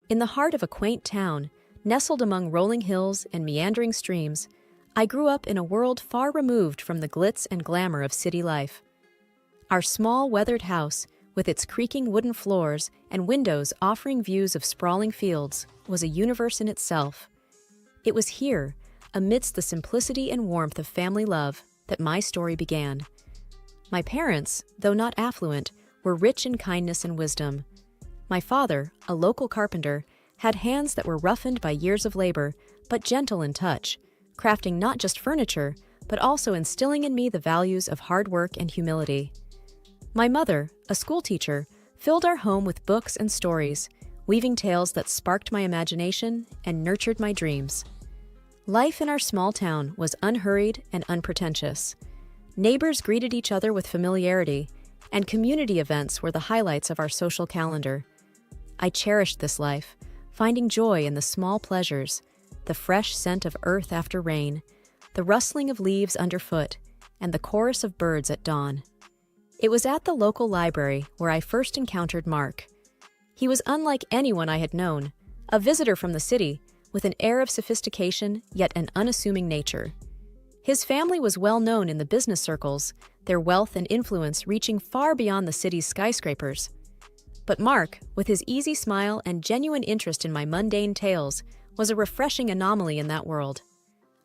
In the heart of a quaint town, nestled among rolling hills and meandering streams, I grew up in a world far removed from the glitz and glamour of city life. Our small, weathered house, with its creaking wooden floors and windows offering views of sprawling fields, was a universe in itself. It was here, amidst the simplicity and warmth of family love, that my story began. My parents, though not affluent, were rich in kindness and wisdom. My father, a local carpenter, had hands that were roughened by years of labor, but gentle in touch, crafting not just furniture, but also instilling in me the values of hard work and humility. My mother, a schoolteacher, filled our home with books and stories, weaving tales that sparked my imagination and nurtured my dreams. Life in our small town was unhurried and unpretentious. Neighbors greeted each other with familiarity, and community events were the highlights of our social calendar. I cherished this life, finding joy in the small pleasures, the fresh scent of earth after rain, the rustling of leaves underfoot, and the chorus of birds at dawn. It was at the local library where I first encountered Mark. He was unlike anyone I had known, a visitor from the city, with an air of sophistication yet an unassuming nature. His family was well known in the business circles, their wealth and influence reaching far beyond the city's skyscrapers. But Mark, with his easy smile and genuine interest in my mundane tales, was a refreshing anomaly in that world.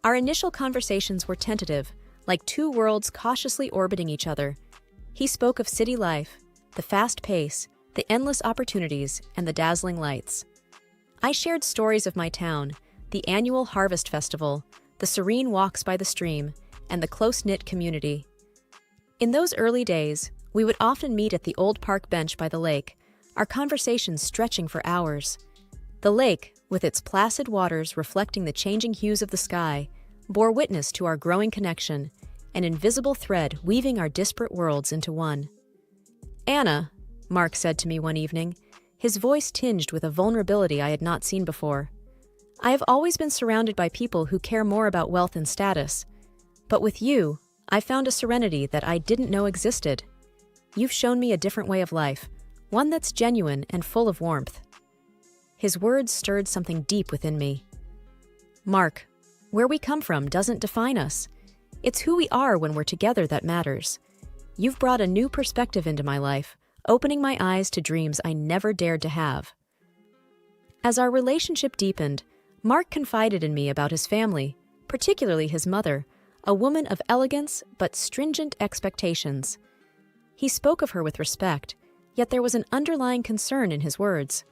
Our initial conversations were tentative, like two worlds cautiously orbiting each other. He spoke of city life, the fast pace, the endless opportunities, and the dazzling lights. I shared stories of my town, the annual harvest festival, the serene walks by the stream, and the close-knit community. In those early days, we would often meet at the old park bench by the lake, our conversations stretching for hours. The lake, with its placid waters reflecting the changing hues of the sky, bore witness to our growing connection, an invisible thread weaving our disparate worlds into one. "Anna," Mark said to me one evening, his voice tinged with a vulnerability I had not seen before. "I have always been surrounded by people who care more about wealth and status. But with you, I found a serenity that I didn't know existed. You've shown me a different way of life, one that's genuine and full of warmth." His words stirred something deep within me. "Mark, where we come from doesn't define us. It's who we are when we're together that matters. You've brought a new perspective into my life, opening my eyes to dreams I never dared to have." As our relationship deepened, Mark confided in me about his family, particularly his mother, a woman of elegance but stringent expectations. He spoke of her with respect, yet there was an underlying concern in his words.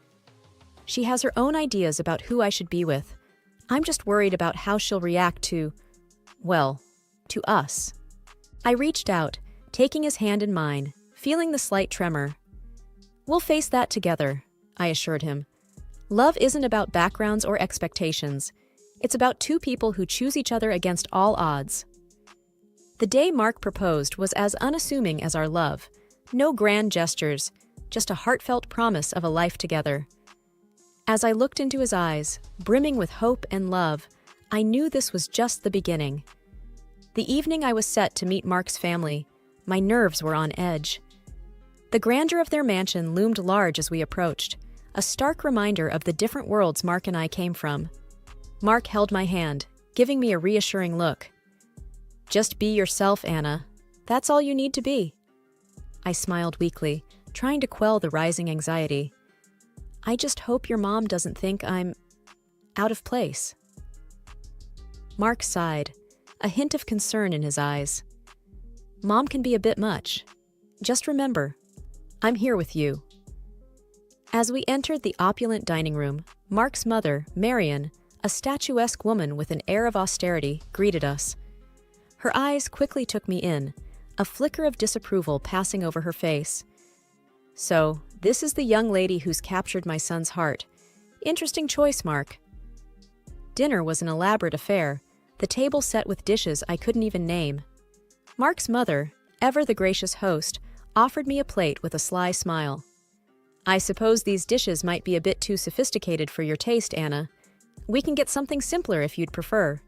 "She has her own ideas about who I should be with. I'm just worried about how she'll react to, well, to us." I reached out, taking his hand in mine, feeling the slight tremor. "We'll face that together," I assured him. "Love isn't about backgrounds or expectations. It's about two people who choose each other against all odds." The day Mark proposed was as unassuming as our love. No grand gestures, just a heartfelt promise of a life together. As I looked into his eyes, brimming with hope and love, I knew this was just the beginning. The evening I was set to meet Mark's family, my nerves were on edge. The grandeur of their mansion loomed large as we approached, a stark reminder of the different worlds Mark and I came from. Mark held my hand, giving me a reassuring look. "Just be yourself, Anna. That's all you need to be." I smiled weakly, trying to quell the rising anxiety. "I just hope your mom doesn't think I'm out of place." Mark sighed, a hint of concern in his eyes. "Mom can be a bit much. Just remember, I'm here with you." As we entered the opulent dining room, Mark's mother, Marion, a statuesque woman with an air of austerity, greeted us. Her eyes quickly took me in, a flicker of disapproval passing over her face. "So, this is the young lady who's captured my son's heart. Interesting choice, Mark." Dinner was an elaborate affair, the table set with dishes I couldn't even name. Mark's mother, ever the gracious host, offered me a plate with a sly smile. "I suppose these dishes might be a bit too sophisticated for your taste, Anna. We can get something simpler if you'd prefer."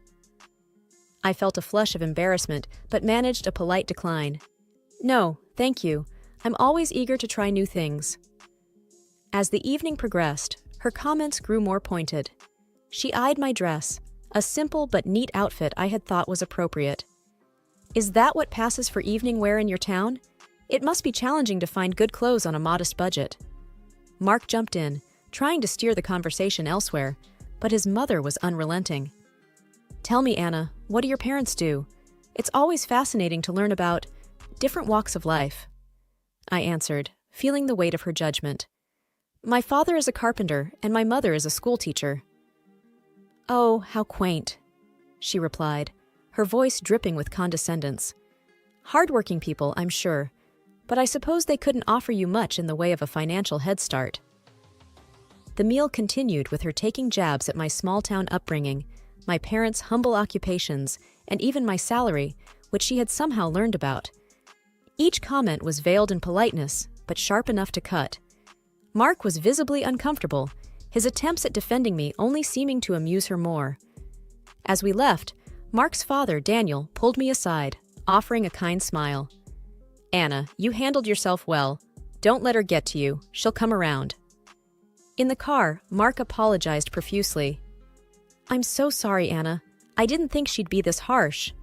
I felt a flush of embarrassment, but managed a polite decline. "No, thank you. I'm always eager to try new things." As the evening progressed, Her comments grew more pointed. She eyed my dress, a simple but neat outfit I had thought was appropriate. "Is that what passes for evening wear in your town? It must be challenging to find good clothes on a modest budget." Mark jumped in, trying to steer the conversation elsewhere, but his mother was unrelenting. "Tell me, Anna, what do your parents do? It's always fascinating to learn about different walks of life." I answered, feeling the weight of her judgment. "My father is a carpenter, and my mother is a schoolteacher." "Oh, how quaint," she replied, her voice dripping with condescendence. "Hardworking people, I'm sure, but I suppose they couldn't offer you much in the way of a financial head start." The meal continued with her taking jabs at my small-town upbringing, my parents' humble occupations, and even my salary, which she had somehow learned about. Each comment was veiled in politeness, but sharp enough to cut. Mark was visibly uncomfortable, his attempts at defending me only seeming to amuse her more. As we left, Mark's father, Daniel, pulled me aside, offering a kind smile. "Anna, you handled yourself well. Don't let her get to you. She'll come around." In the car, Mark apologized profusely. "I'm so sorry, Anna. I didn't think she'd be this harsh."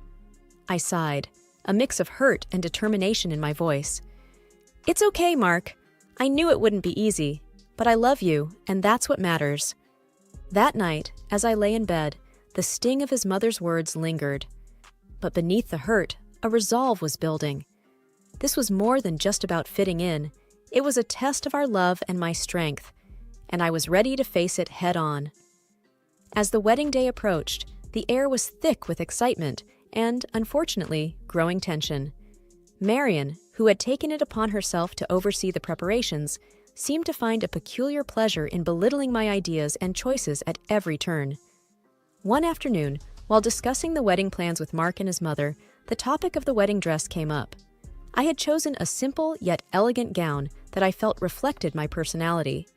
I sighed, a mix of hurt and determination in my voice. "It's okay, Mark. I knew it wouldn't be easy, but I love you, and that's what matters." That night, as I lay in bed, the sting of his mother's words lingered. But beneath the hurt, a resolve was building. This was more than just about fitting in. It was a test of our love and my strength, and I was ready to face it head-on. As the wedding day approached, the air was thick with excitement and, unfortunately, growing tension. Marion, who had taken it upon herself to oversee the preparations, seemed to find a peculiar pleasure in belittling my ideas and choices at every turn. One afternoon, while discussing the wedding plans with Mark and his mother, the topic of the wedding dress came up. I had chosen a simple yet elegant gown that I felt reflected my personality.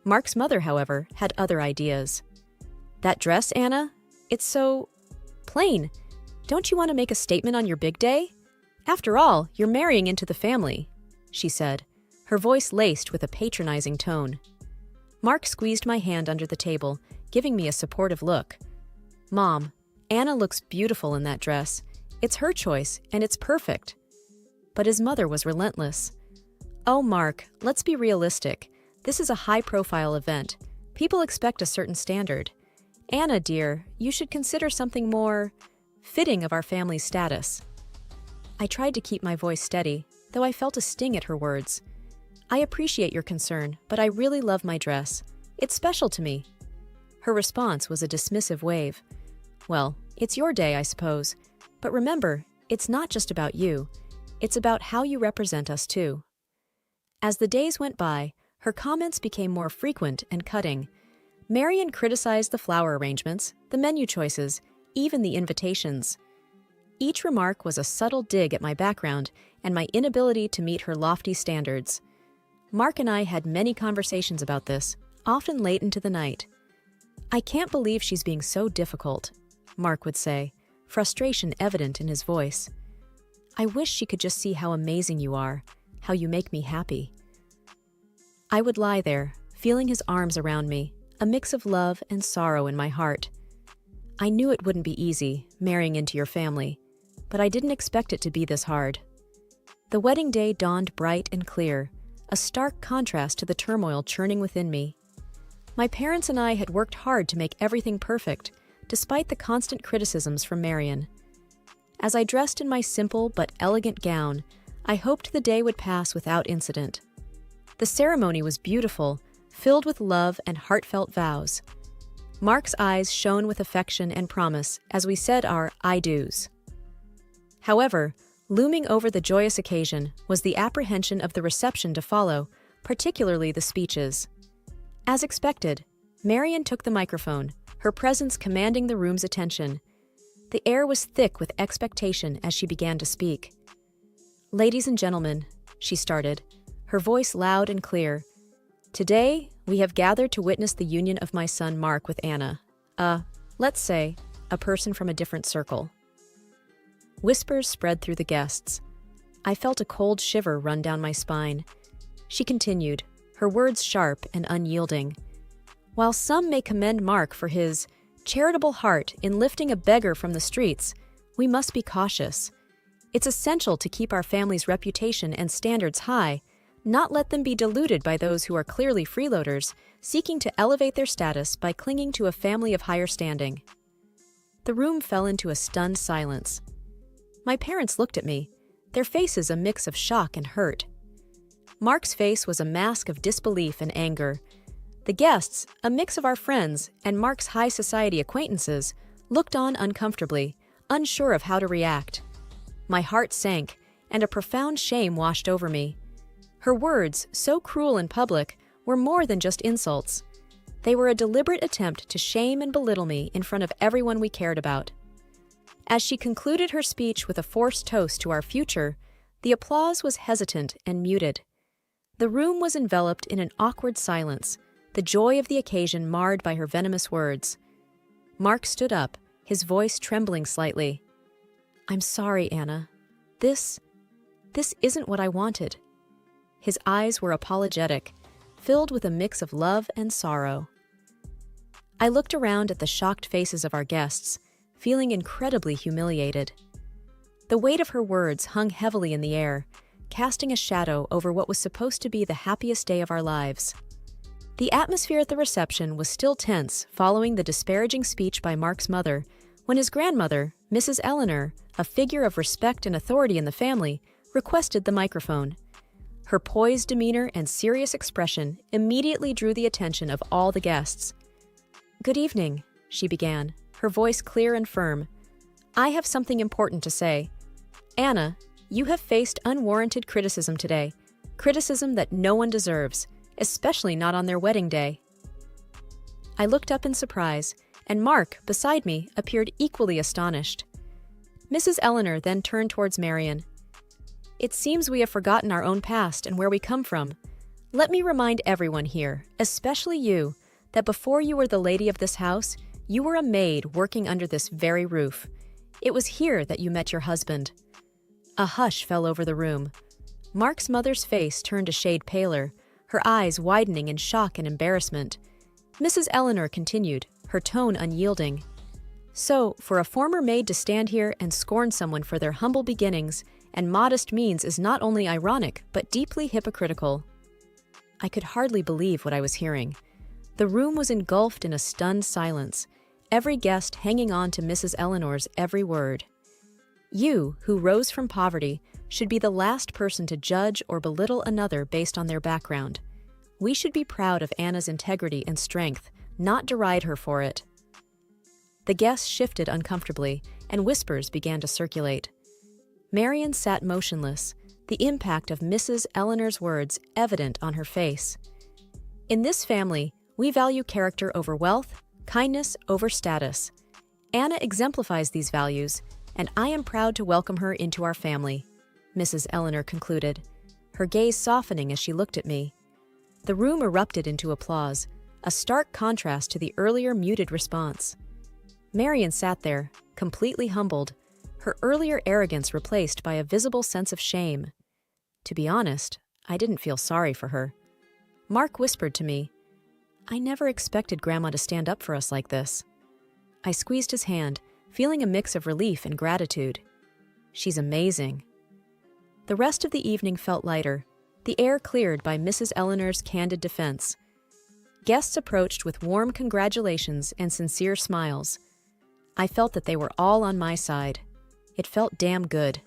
Mark's mother, however, had other ideas. "That dress, Anna? It's so plain. Don't you want to make a statement on your big day? After all, you're marrying into the family," she said, her voice laced with a patronizing tone. Mark squeezed my hand under the table, giving me a supportive look. "Mom, Anna looks beautiful in that dress. It's her choice, and it's perfect." But his mother was relentless. "Oh, Mark, let's be realistic. This is a high-profile event. People expect a certain standard. Anna, dear, you should consider something more fitting of our family's status." I tried to keep my voice steady, though I felt a sting at her words. "I appreciate your concern, but I really love my dress. It's special to me." Her response was a dismissive wave. "Well, it's your day, I suppose. But remember, it's not just about you. It's about how you represent us, too." As the days went by, her comments became more frequent and cutting. Marion criticized the flower arrangements, the menu choices, even the invitations. Each remark was a subtle dig at my background and my inability to meet her lofty standards. Mark and I had many conversations about this, often late into the night. "I can't believe she's being so difficult," Mark would say, frustration evident in his voice. "I wish she could just see how amazing you are, how you make me happy." I would lie there, feeling his arms around me, a mix of love and sorrow in my heart. I knew it wouldn't be easy, marrying into your family, but I didn't expect it to be this hard. The wedding day dawned bright and clear, a stark contrast to the turmoil churning within me. My parents and I had worked hard to make everything perfect, despite the constant criticisms from Marion. As I dressed in my simple but elegant gown, I hoped the day would pass without incident. The ceremony was beautiful, filled with love and heartfelt vows. Mark's eyes shone with affection and promise as we said our I do's. However, looming over the joyous occasion was the apprehension of the reception to follow, particularly the speeches. As expected, Marion took the microphone, her presence commanding the room's attention. The air was thick with expectation as she began to speak. "Ladies and gentlemen," she started, her voice loud and clear, "today we have gathered to witness the union of my son Mark with Anna, let's say, a person from a different circle." Whispers spread through the guests. I felt a cold shiver run down my spine. She continued, her words sharp and unyielding. While some may commend Mark for his charitable heart in lifting a beggar from the streets, we must be cautious. It's essential to keep our family's reputation and standards high, not let them be diluted by those who are clearly freeloaders, seeking to elevate their status by clinging to a family of higher standing. The room fell into a stunned silence. My parents looked at me, their faces a mix of shock and hurt. Mark's face was a mask of disbelief and anger. The guests, a mix of our friends and Mark's high society acquaintances, looked on uncomfortably, unsure of how to react. My heart sank, and a profound shame washed over me. Her words, so cruel in public, were more than just insults. They were a deliberate attempt to shame and belittle me in front of everyone we cared about. As she concluded her speech with a forced toast to our future, the applause was hesitant and muted. The room was enveloped in an awkward silence, the joy of the occasion marred by her venomous words. Mark stood up, his voice trembling slightly. "I'm sorry, Anna. This isn't what I wanted." His eyes were apologetic, filled with a mix of love and sorrow. I looked around at the shocked faces of our guests, feeling incredibly humiliated. The weight of her words hung heavily in the air, casting a shadow over what was supposed to be the happiest day of our lives. The atmosphere at the reception was still tense following the disparaging speech by Mark's mother, when his grandmother, Mrs. Eleanor, a figure of respect and authority in the family, requested the microphone. Her poised demeanor and serious expression immediately drew the attention of all the guests. "Good evening," she began, her voice clear and firm. "I have something important to say. Anna, you have faced unwarranted criticism today, criticism that no one deserves, especially not on their wedding day." I looked up in surprise, and Mark, beside me, appeared equally astonished. Mrs. Eleanor then turned towards Marian. "It seems we have forgotten our own past and where we come from. Let me remind everyone here, especially you, that before you were the lady of this house, you were a maid working under this very roof. It was here that you met your husband." A hush fell over the room. Mark's mother's face turned a shade paler, her eyes widening in shock and embarrassment. Mrs. Eleanor continued, her tone unyielding. "So, for a former maid to stand here and scorn someone for their humble beginnings and modest means is not only ironic, but deeply hypocritical." I could hardly believe what I was hearing. The room was engulfed in a stunned silence, every guest hanging on to Mrs. Eleanor's every word. You, who rose from poverty, should be the last person to judge or belittle another based on their background. We should be proud of Anna's integrity and strength, not deride her for it. The guests shifted uncomfortably, and whispers began to circulate. Marian sat motionless, the impact of Mrs. Eleanor's words evident on her face. In this family, we value character over wealth, kindness over status. Anna exemplifies these values, and I am proud to welcome her into our family, Mrs. Eleanor concluded, her gaze softening as she looked at me. The room erupted into applause, a stark contrast to the earlier muted response. Marian sat there, completely humbled, her earlier arrogance replaced by a visible sense of shame. To be honest, I didn't feel sorry for her. Mark whispered to me, "I never expected Grandma to stand up for us like this." I squeezed his hand, feeling a mix of relief and gratitude. "She's amazing." The rest of the evening felt lighter, the air cleared by Mrs. Eleanor's candid defense. Guests approached with warm congratulations and sincere smiles. I felt that they were all on my side. It felt damn good.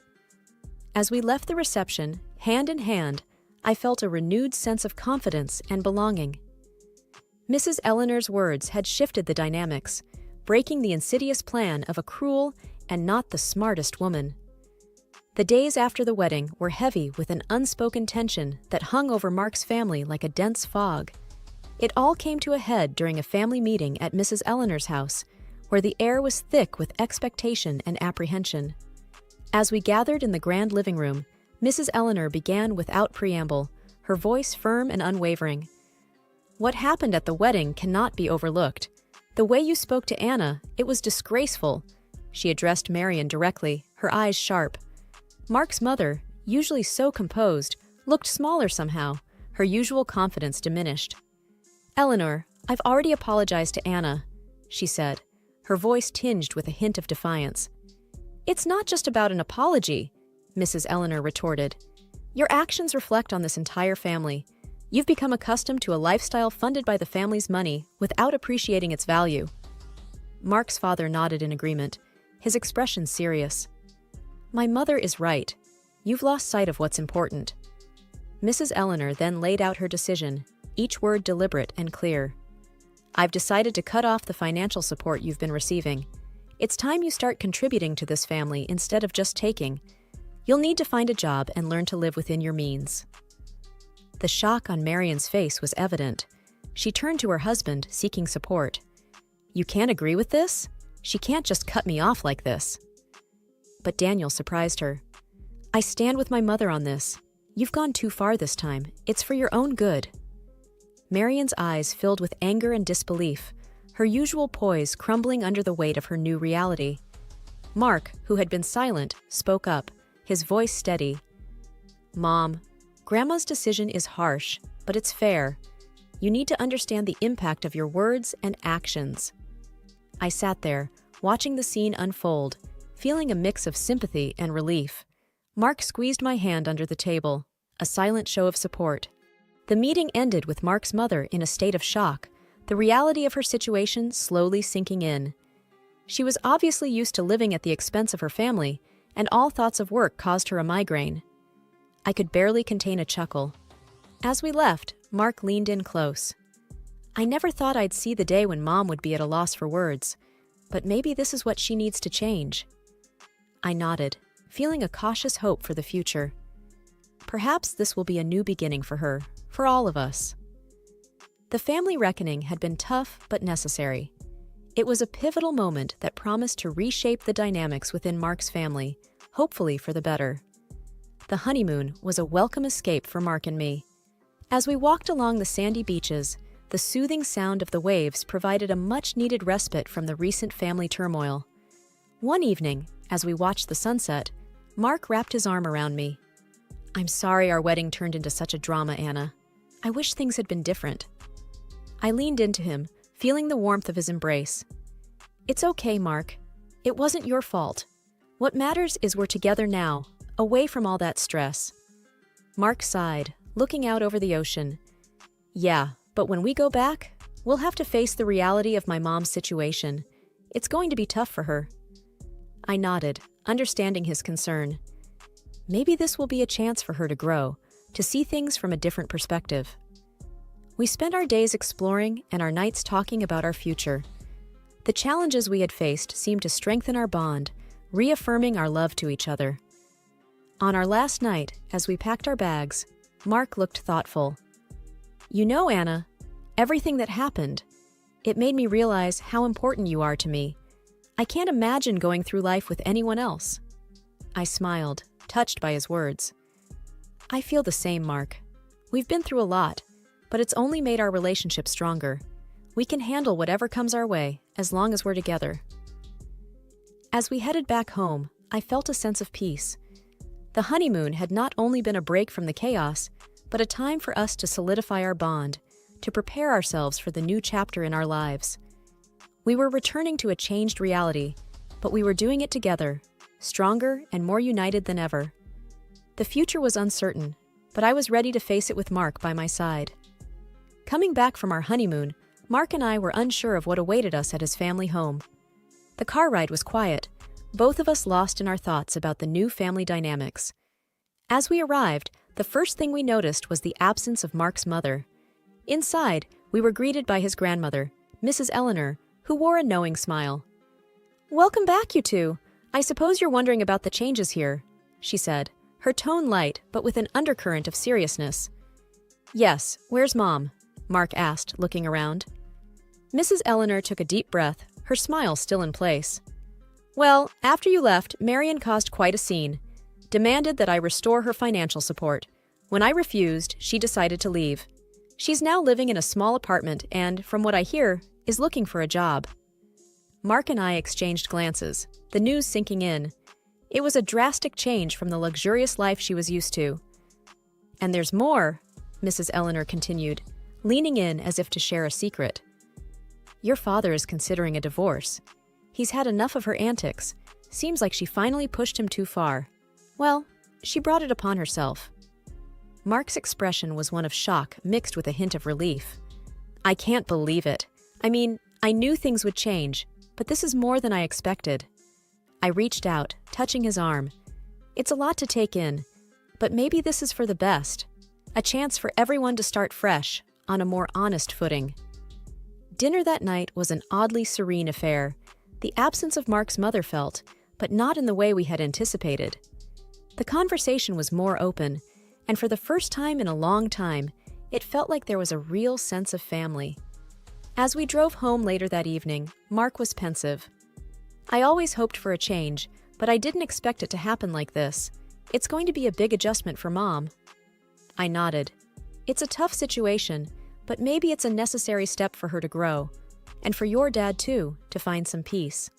As we left the reception, hand in hand, I felt a renewed sense of confidence and belonging. Mrs. Eleanor's words had shifted the dynamics, breaking the insidious plan of a cruel and not the smartest woman. The days after the wedding were heavy with an unspoken tension that hung over Mark's family like a dense fog. It all came to a head during a family meeting at Mrs. Eleanor's house, where the air was thick with expectation and apprehension. As we gathered in the grand living room, Mrs. Eleanor began without preamble, her voice firm and unwavering. "What happened at the wedding cannot be overlooked. The way you spoke to Anna, it was disgraceful." She addressed Marian directly, her eyes sharp. Mark's mother, usually so composed, looked smaller somehow, her usual confidence diminished. "Eleanor, "I've already apologized to Anna," she said, her voice tinged with a hint of defiance. "It's not just about an apology," Mrs. Eleanor retorted. "Your actions reflect on this entire family. You've become accustomed to a lifestyle funded by the family's money without appreciating its value." Mark's father nodded in agreement, his expression serious. "My mother is right. You've lost sight of what's important." Mrs. Eleanor then laid out her decision, each word deliberate and clear. "I've decided to cut off the financial support you've been receiving. It's time you start contributing to this family instead of just taking. You'll need to find a job and learn to live within your means." The shock on Marion's face was evident. She turned to her husband, seeking support. "You can't agree with this? She can't just cut me off like this." But Daniel surprised her. "I stand with my mother on this. You've gone too far this time. It's for your own good." Marion's eyes filled with anger and disbelief, her usual poise crumbling under the weight of her new reality. Mark, who had been silent, spoke up, his voice steady. "Mom, Grandma's decision is harsh, but it's fair. You need to understand the impact of your words and actions." I sat there, watching the scene unfold, feeling a mix of sympathy and relief. Mark squeezed my hand under the table, a silent show of support. The meeting ended with Mark's mother in a state of shock, the reality of her situation slowly sinking in. She was obviously used to living at the expense of her family, and all thoughts of work caused her a migraine. I could barely contain a chuckle. As we left, Mark leaned in close. "I never thought I'd see the day when Mom would be at a loss for words, but maybe this is what she needs to change." I nodded, feeling a cautious hope for the future. Perhaps this will be a new beginning for her, for all of us. The family reckoning had been tough but necessary. It was a pivotal moment that promised to reshape the dynamics within Mark's family, hopefully for the better. The honeymoon was a welcome escape for Mark and me. As we walked along the sandy beaches, the soothing sound of the waves provided a much-needed respite from the recent family turmoil. One evening, as we watched the sunset, Mark wrapped his arm around me. "I'm sorry our wedding turned into such a drama, Anna. I wish things had been different." I leaned into him, feeling the warmth of his embrace. "It's okay, Mark. It wasn't your fault. What matters is we're together now, away from all that stress." Mark sighed, looking out over the ocean. "Yeah, but when we go back, we'll have to face the reality of my mom's situation. It's going to be tough for her." I nodded, understanding his concern. Maybe this will be a chance for her to grow, to see things from a different perspective. We spent our days exploring and our nights talking about our future. The challenges we had faced seemed to strengthen our bond, reaffirming our love to each other. On our last night, as we packed our bags, Mark looked thoughtful. "You know, Anna, everything that happened, it made me realize how important you are to me. I can't imagine going through life with anyone else." I smiled, touched by his words. "I feel the same, Mark. We've been through a lot, but it's only made our relationship stronger. We can handle whatever comes our way, as long as we're together." As we headed back home, I felt a sense of peace. The honeymoon had not only been a break from the chaos, but a time for us to solidify our bond, to prepare ourselves for the new chapter in our lives. We were returning to a changed reality, but we were doing it together, stronger and more united than ever. The future was uncertain, but I was ready to face it with Mark by my side. Coming back from our honeymoon, Mark and I were unsure of what awaited us at his family home. The car ride was quiet, both of us lost in our thoughts about the new family dynamics. As we arrived, the first thing we noticed was the absence of Mark's mother. Inside, we were greeted by his grandmother, Mrs. Eleanor, who wore a knowing smile. "Welcome back, you two. I suppose you're wondering about the changes here," she said, her tone light but with an undercurrent of seriousness. "Yes, where's Mom?" Mark asked, looking around. Mrs. Eleanor took a deep breath, her smile still in place. "Well, after you left, Marion caused quite a scene. Demanded that I restore her financial support. When I refused, she decided to leave. She's now living in a small apartment and, from what I hear, is looking for a job." Mark and I exchanged glances, the news sinking in. It was a drastic change from the luxurious life she was used to. "And there's more," Mrs. Eleanor continued, leaning in as if to share a secret. Your father is considering a divorce. He's had enough of her antics. Seems like she finally pushed him too far. Well, she brought it upon herself." Mark's expression was one of shock mixed with a hint of relief. "I can't believe it. I mean, I knew things would change, but this is more than I expected." I reached out, touching his arm. "It's a lot to take in, but maybe this is for the best. A chance for everyone to start fresh, on a more honest footing." Dinner that night was an oddly serene affair. The absence of Mark's mother felt, but not in the way we had anticipated. The conversation was more open, and for the first time in a long time, it felt like there was a real sense of family. As we drove home later that evening, Mark was pensive. "I always hoped for a change, but I didn't expect it to happen like this. It's going to be a big adjustment for Mom." I nodded. "It's a tough situation, but maybe it's a necessary step for her to grow, and for your dad too, to find some peace."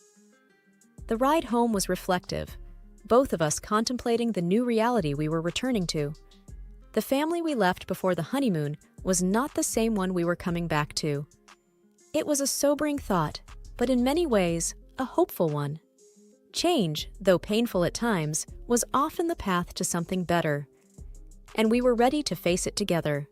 The ride home was reflective, both of us contemplating the new reality we were returning to. The family we left before the honeymoon was not the same one we were coming back to. It was a sobering thought, but in many ways, a hopeful one. Change, though painful at times, was often the path to something better, and we were ready to face it together.